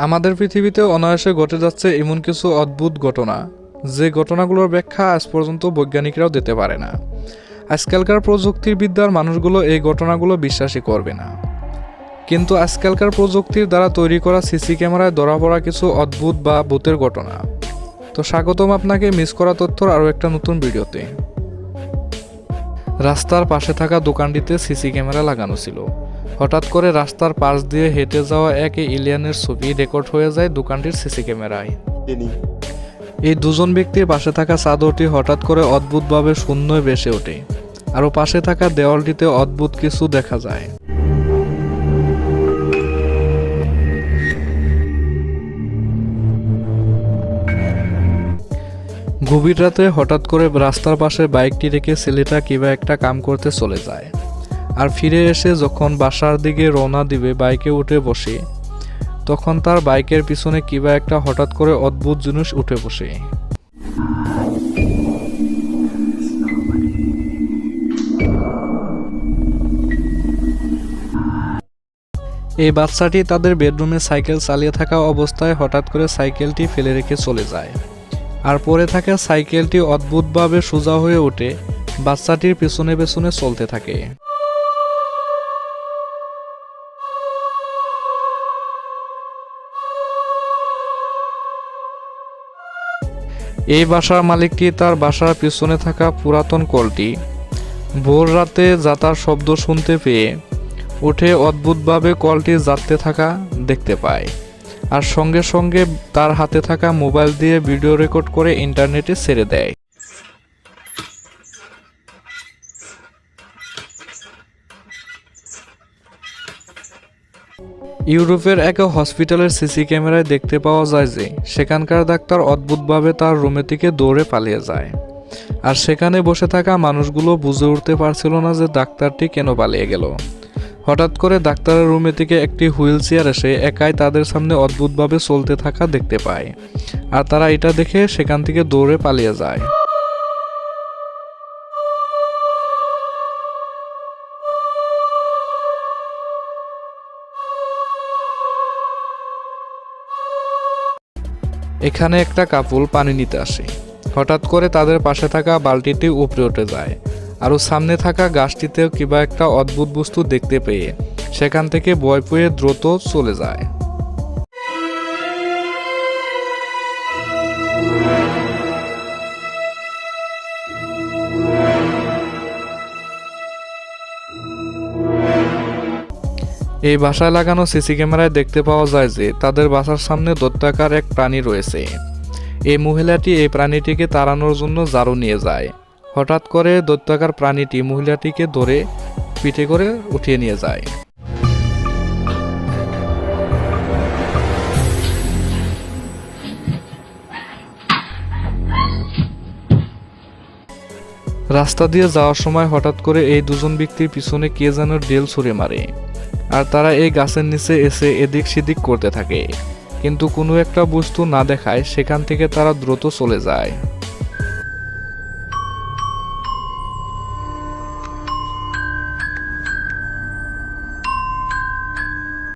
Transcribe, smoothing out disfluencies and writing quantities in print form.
আমাদের পৃথিবীতে অনায়াসে ঘটে যাচ্ছে এমন কিছু অদ্ভুত ঘটনা, যে ঘটনাগুলোর ব্যাখ্যা আজ পর্যন্ত বৈজ্ঞানিকরাও দিতে পারে না। আজকালকার প্রযুক্তির বিদ্যার মানুষগুলো এই ঘটনাগুলো বিশ্বাসই করবে না। কিন্তু আজকালকার প্রযুক্তির দ্বারা তৈরি করা সিসি ক্যামেরায় ধরা পড়া কিছু অদ্ভুত বা ভূতের ঘটনা। তো স্বাগতম আপনাকে মিস করা তথ্যর আরও একটা নতুন ভিডিওতে। রাস্তার পাশে থাকা দোকানটিতে সিসি ক্যামেরা লাগানো ছিল। হঠাৎ করে রাস্তার পাশ দিয়ে হেঁটে যাওয়া এক এলিয়েনের ছবি রেকর্ড হয়ে যায় দোকানটির সিসি ক্যামেরায়। এই দুজন ব্যক্তির পাশে থাকা চাদরটি হঠাৎ করে অদ্ভুতভাবে শূন্যে ভেসে ওঠে, আরও পাশে থাকা দেওয়ালটিতে অদ্ভুত কিছু দেখা যায়। গভীর রাতে হঠাৎ করে রাস্তার পাশে বাইকটি রেখে ছেলেটা কিবা একটা কাম করতে চলে যায়, আর ফিরে এসে যখন বাসার দিকে রওনা দিবে বাইকে উঠে বসে, তখন তার বাইকের পিছনে কিবা একটা হঠাৎ করে অদ্ভুত জিনিস উঠে বসে। এই বাচ্চাটি তাদের বেডরুমে সাইকেল চালিয়ে থাকা অবস্থায় হঠাৎ করে সাইকেলটি ফেলে রেখে চলে যায়, আর পরে থাকা সাইকেলটি অদ্ভুতভাবে সোজা হয়ে ওঠে বাচ্চাটির পেছনে পেছনে চলতে থাকে। এই বাসার মালিকটি তার বাসার পিছনে থাকা পুরাতন কলটি ভোর রাতে যাতার শব্দ শুনতে পেয়ে উঠে অদ্ভুতভাবে কলটি জ্বালতে থাকা দেখতে পায়, আর সঙ্গে সঙ্গে তার হাতে থাকা মোবাইল দিয়ে ভিডিও রেকর্ড করে ইন্টারনেটে ছেড়ে দেয়। ইউরোপের এক হসপিটালের সিসি ক্যামেরায় দেখতে পাওয়া যায় যে সেখানকার ডাক্তার অদ্ভুতভাবে তার রুমে থেকে দৌড়ে পালিয়ে যায়, আর সেখানে বসে থাকা মানুষগুলো বুঝে উঠতে পারছিল না যে ডাক্তারটি কেন পালিয়ে গেল। হঠাৎ করে ডাক্তারের রুমে থেকে একটি হুইল চেয়ার এসে একাই তাদের সামনে অদ্ভুতভাবে চলতে থাকা দেখতে পায়, আর তারা এটা দেখে সেখান থেকে দৌড়ে পালিয়ে যায়। এখানে একটা কাপল পানি নিতে আসে। হঠাৎ করে তাদের পাশে থাকা বালতিটি উপরে উঠে যায়, আরও সামনে থাকা গাছটিতেও কিবা একটা অদ্ভুত বস্তু দেখতে পেয়ে সেখান থেকে ভয় পেয়ে দ্রুত চলে যায়। এই বাসায় লাগানো সিসি ক্যামেরায় দেখতে পাওয়া যায় যে তাদের বাসার সামনে দৈত্যাকার এক প্রাণী রয়েছে। এই মহিলাটি এই প্রাণীটিকে তাড়ানোর জন্য ঝাড়ু নিয়ে যায়। হঠাৎ করে দৈত্যাকার প্রাণীটি মহিলাটিকে ধরে পিঠে করে উঠিয়ে নিয়ে যায়। রাস্তা দিয়ে যাওয়ার সময় হঠাৎ করে এই দুজন ব্যক্তির পিছনে কে যেন ডেল ছুঁড়ে মারে, আর তারা এই গাছের নিচে এসে এদিক সেদিক করতে থাকে, কিন্তু কোনো একটা বস্তু না দেখায় সেখান থেকে তারা দ্রুত চলে যায়।